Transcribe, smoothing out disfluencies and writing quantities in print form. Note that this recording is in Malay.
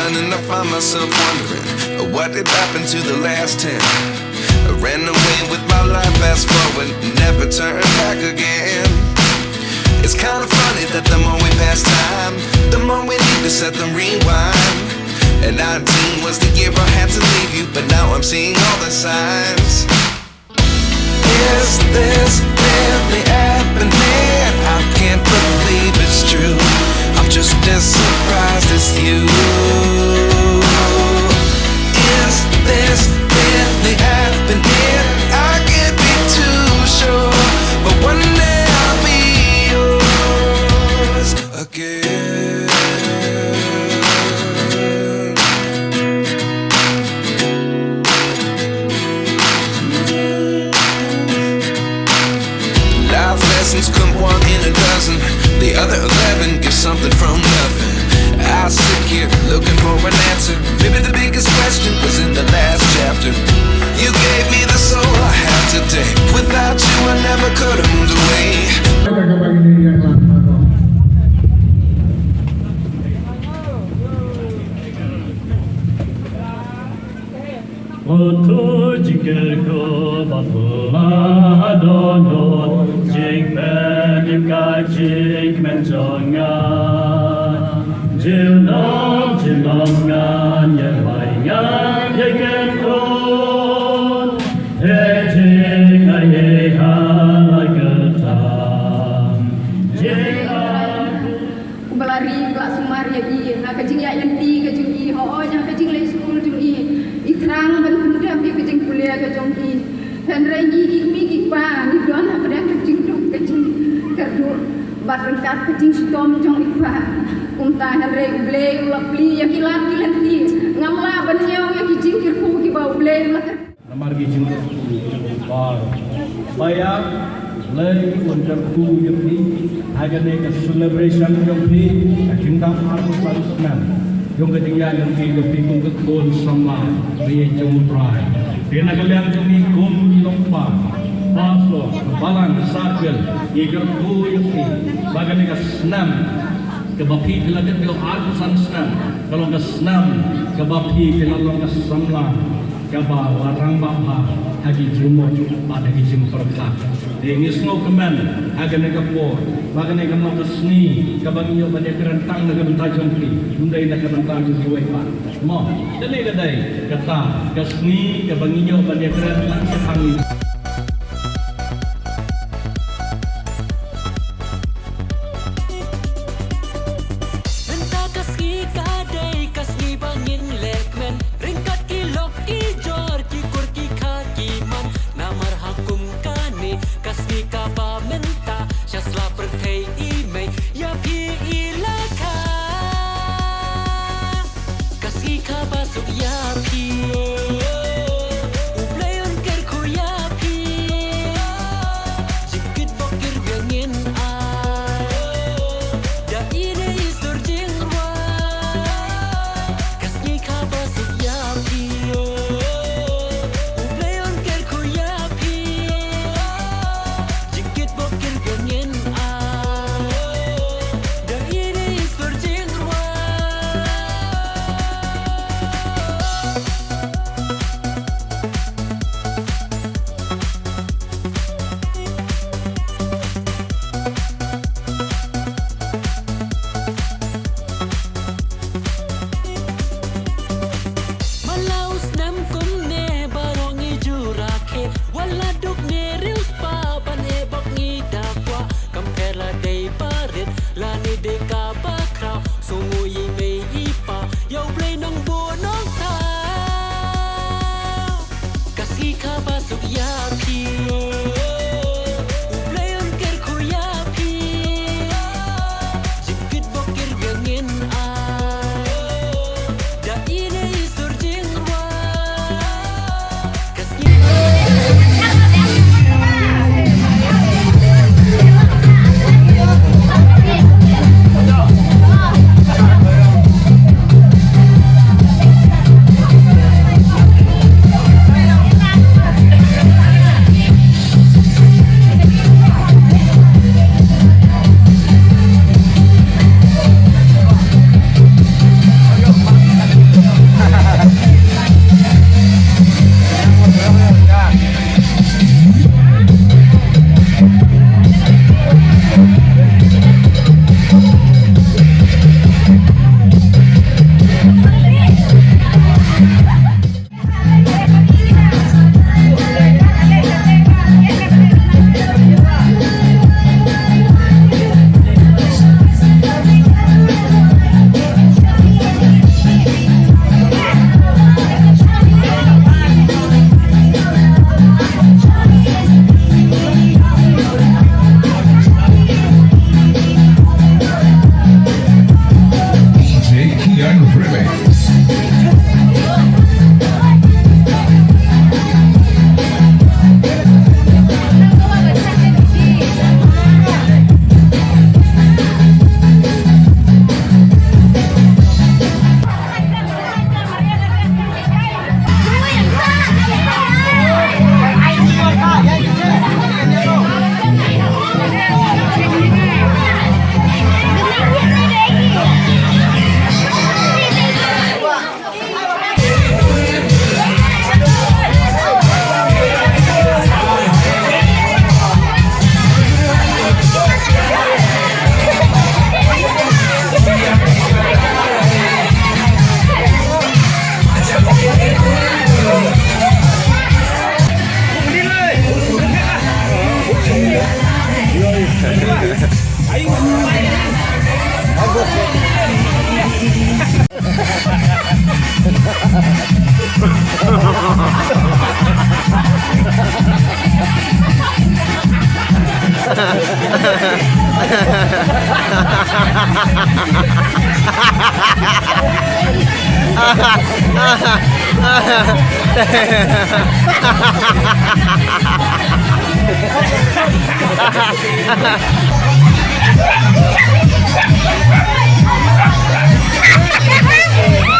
one, and I find myself wondering, what did happen to the last 10? I ran away with my life, fast forward, never turn back again. It's kind of funny that the more we pass time, the more we need to set them rewind. And 19 was the year I had to leave you, but now I'm seeing all the signs. Is this really happening? I can't believe it's true. I'm just as surprised as you. Is this really happening? I can't be too sure, but one day I'll be yours again. Life lessons come one in a dozen. The other 11 get something from nothing. I sit here looking for an answer. Maybe the biggest question was in the last chapter. You gave me the soul I have today. Without you I never could have moved away. Berkat kecing stom jong ipa, kumta henry ublei ulapli yakilat kilanti, ngamla banyau yakicing kirpu kibau ublei makan. Namar gijing bar, bayar lagi untuk ku yakni, agar mereka celebration yakni, jingdap harus snem, yang ketiga yakni yakni Umkadhor sama dia jong try. Dia nak kalian yakni kum lompa. Paslo, balang, sakel, igar ku yakni, bagan ikan snem, kebapi kelagat kalau arkusan snem, kalau ikan snem, kebapi kalau ikan samlang, kebab warang bapa, hagi jumur, pada hijim perkat. Dia ni semua kemen, agan ikan por, bagan ikan mau kesni, kebangiyo pada kerentang dengan tajam pi, mundai nak kerentang juga ikan. Mo, jadi kedai kata kesni, kebangiyo pada kerentang sepangi. Hahaha.